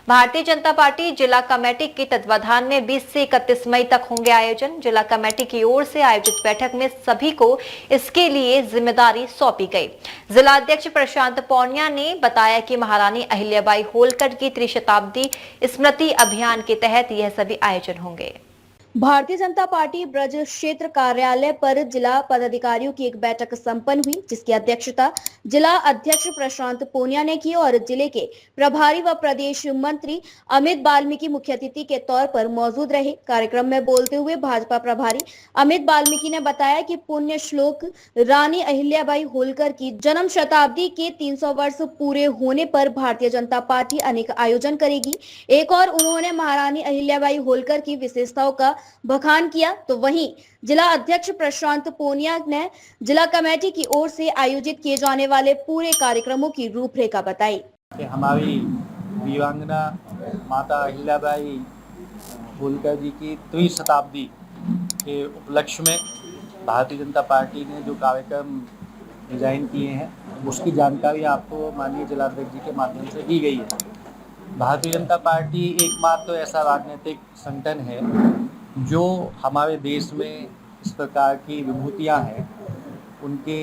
Bharatiya Janata party जिला committee के तत्वाधान में 20 से 31 मई तक होंगे आयोजन। जिला कमेटी की ओर से आयोजित बैठक में सभी को इसके लिए जिम्मेदारी सौंपी गई। जिला अध्यक्ष प्रशांत पौनिया ने बताया कि महारानी अहिल्याबाई होलकर की त्रिशताब्दी स्मृति अभियान के तहत यह सभी आयोजन होंगे। भारतीय जनता पार्टी ब्रज क्षेत्र कार्यालय पर जिला पदाधिकारियों की एक बैठक संपन्न हुई, जिसकी अध्यक्षता जिला अध्यक्ष प्रशांत पौनिया ने की और जिले के प्रभारी व प्रदेश मंत्री अमित बाल्मीकि मुख्य अतिथि के तौर पर मौजूद रहे। कार्यक्रम में बोलते हुए भाजपा प्रभारी अमित बाल्मीकि ने बताया कि पुण्य श्लोक रानी अहिल्याबाई होलकर की जन्म शताब्दी के 300 वर्ष पूरे होने पर भारतीय जनता पार्टी अनेक आयोजन करेगी। एक और उन्होंने महारानी अहिल्याबाई होलकर की विशेषताओं का बखान किया। तो वहीं जिला अध्यक्ष प्रशांत पौनिया ने जिला कमेटी की ओर से आयोजित किए जाने वाले पूरे कार्यक्रमों की रूपरेखा बताई। हमारी दिवंगना माता अहिल्याबाई होलकर जी की त्रिशताब्दी के उपलक्ष्य में भारतीय जनता पार्टी ने जो कार्यक्रम डिजाइन किए हैं उसकी जानकारी आपको माननीय जिलाध्यक्ष जी के माध्यम से दी गई है। भारतीय जनता पार्टी एकमात्र ऐसा राजनीतिक संगठन है जो हमारे देश में इस प्रकार की विभूतियाँ हैं, उनके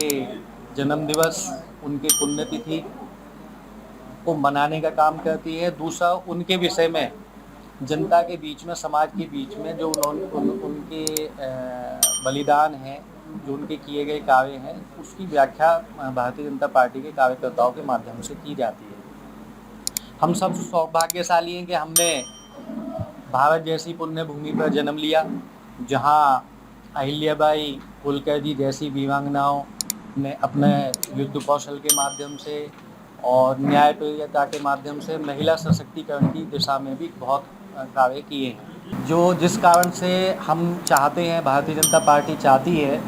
जन्म दिवस, उनके पुण्यतिथि को मनाने का काम करती है। दूसरा, उनके विषय में जनता के बीच में, समाज के बीच में जो उनके बलिदान हैं, जो उनके किए गए कार्य हैं, उसकी व्याख्या भारतीय जनता पार्टी के कार्यकर्ताओं के माध्यम से की जाती है। हम सब सौभाग्यशाली हैं कि हमने भारत जैसी पुण्य भूमि पर जन्म लिया, जहां अहिल्याबाई होलकर जी जैसी वीरांगनाओं ने अपने युद्ध कौशल के माध्यम से और न्यायप्रियता के माध्यम से महिला सशक्तिकरण की दिशा में भी बहुत कार्य किए हैं। जिस कारण से हम चाहते हैं, भारतीय जनता पार्टी चाहती है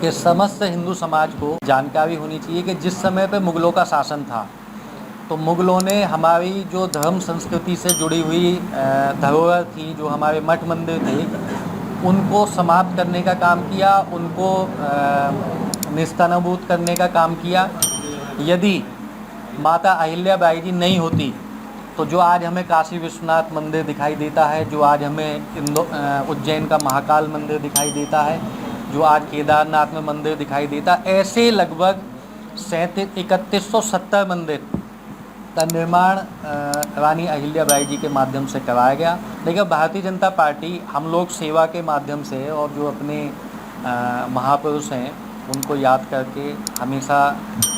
कि समस्त हिंदू समाज को जानकारी होनी चाहिए कि जिस समय पर मुग़लों का शासन था तो मुग़लों ने हमारी जो धर्म संस्कृति से जुड़ी हुई धरोहर थी, जो हमारे मठ मंदिर थे, उनको समाप्त करने का काम किया, उनको निस्तानाबूद करने का काम किया। यदि माता अहिल्याबाई जी नहीं होती तो जो आज हमें काशी विश्वनाथ मंदिर दिखाई देता है, जो आज हमें उज्जैन का महाकाल मंदिर दिखाई देता है, जो आज केदारनाथ में मंदिर दिखाई देता, ऐसे लगभग 3170 मंदिर का निर्माण रानी अहिल्याबाई जी के माध्यम से कराया गया। लेकिन भारतीय जनता पार्टी, हम लोग सेवा के माध्यम से और जो अपने महापुरुष हैं उनको याद करके हमेशा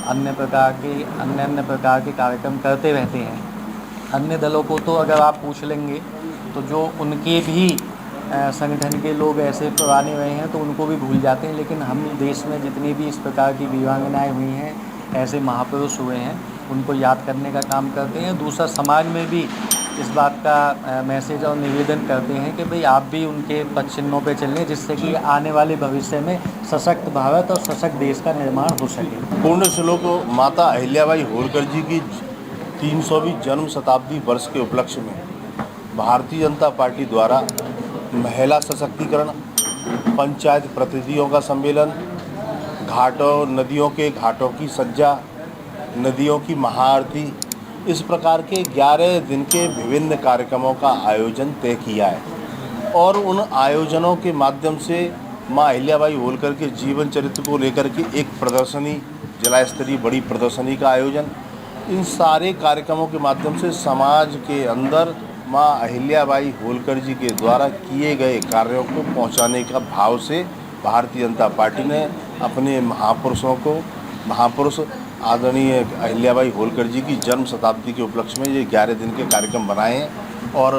अन्य प्रकार के कार्यक्रम करते रहते हैं। अन्य दलों को तो अगर आप पूछ लेंगे तो जो उनके भी संगठन के लोग ऐसे पुराने रहे हैं तो उनको भी भूल जाते हैं, लेकिन हम देश में जितनी भी इस प्रकार की वीरांगनाएँ हुई हैं, ऐसे महापुरुष हुए हैं, उनको याद करने का काम करते हैं। दूसरा, समाज में भी इस बात का मैसेज और निवेदन करते हैं कि भाई आप भी उनके पद चिन्हों पर चलें, जिससे कि आने वाले भविष्य में सशक्त भारत और सशक्त देश का निर्माण हो सके। पूर्ण श्लोक माता अहिल्याबाई होलकर जी की 300वीं जन्म शताब्दी वर्ष के उपलक्ष्य में भारतीय जनता पार्टी द्वारा महिला सशक्तिकरण, पंचायत प्रतिनिधियों का सम्मेलन, नदियों के घाटों की सज्जा, नदियों की महाआरती, इस प्रकार के 11 दिन के विभिन्न कार्यक्रमों का आयोजन तय किया है। और उन आयोजनों के माध्यम से माँ अहिल्याबाई होलकर के जीवन चरित्र को लेकर के एक प्रदर्शनी, जिला स्तरीय बड़ी प्रदर्शनी का आयोजन, इन सारे कार्यक्रमों के माध्यम से समाज के अंदर माँ अहिल्याबाई होलकर जी के द्वारा किए गए कार्यों को पहुंचाने का भाव से भारतीय जनता पार्टी ने अपने महापुरुष आदरणीय अहिल्याबाई होलकर जी की जन्म शताब्दी के उपलक्ष्य में ये 11 दिन के कार्यक्रम बनाए हैं। और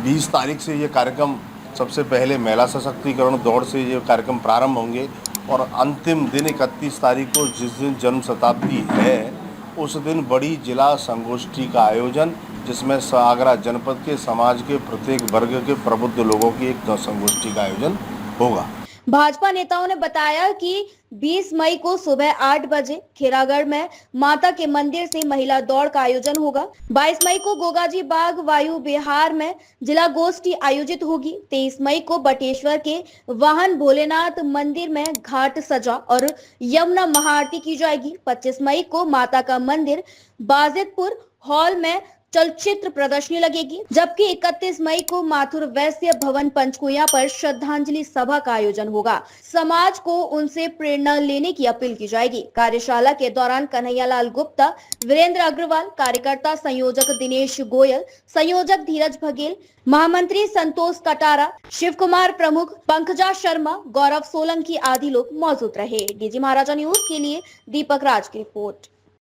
20 तारीख से ये कार्यक्रम, सबसे पहले महिला सशक्तिकरण दौड़ से ये कार्यक्रम प्रारंभ होंगे और अंतिम दिन 31 तारीख को, जिस दिन जन्म शताब्दी है, उस दिन बड़ी जिला संगोष्ठी का आयोजन, जिसमें आगरा जनपद के समाज के प्रत्येक वर्ग के प्रबुद्ध लोगों की एक संगोष्ठी का आयोजन होगा। भाजपा नेताओं ने बताया कि 20 मई को सुबह 8 बजे खेरागढ़ में माता के मंदिर से महिला दौड़ का आयोजन होगा। 22 मई को गोगाजी बाग वायु विहार में जिला गोष्ठी आयोजित होगी। 23 मई को बटेश्वर के वाहन भोलेनाथ मंदिर में घाट सजा और यमुना महाआरती की जाएगी। 25 मई को माता का मंदिर बाजितपुर हॉल में चलचित्र प्रदर्शनी लगेगी, जबकि 31 मई को माथुर वैश्य भवन पंचकुया पर श्रद्धांजलि सभा का आयोजन होगा। समाज को उनसे प्रेरणा लेने की अपील की जाएगी। कार्यशाला के दौरान कन्हैयालाल गुप्ता, वीरेंद्र अग्रवाल, कार्यकर्ता संयोजक दिनेश गोयल, संयोजक धीरज बघेल, महामंत्री संतोष कटारा, शिव कुमार प्रमुख, पंकजा शर्मा, गौरव सोलंकी आदि लोग मौजूद रहे। डीजी महाराजा न्यूज के लिए दीपक राज की रिपोर्ट।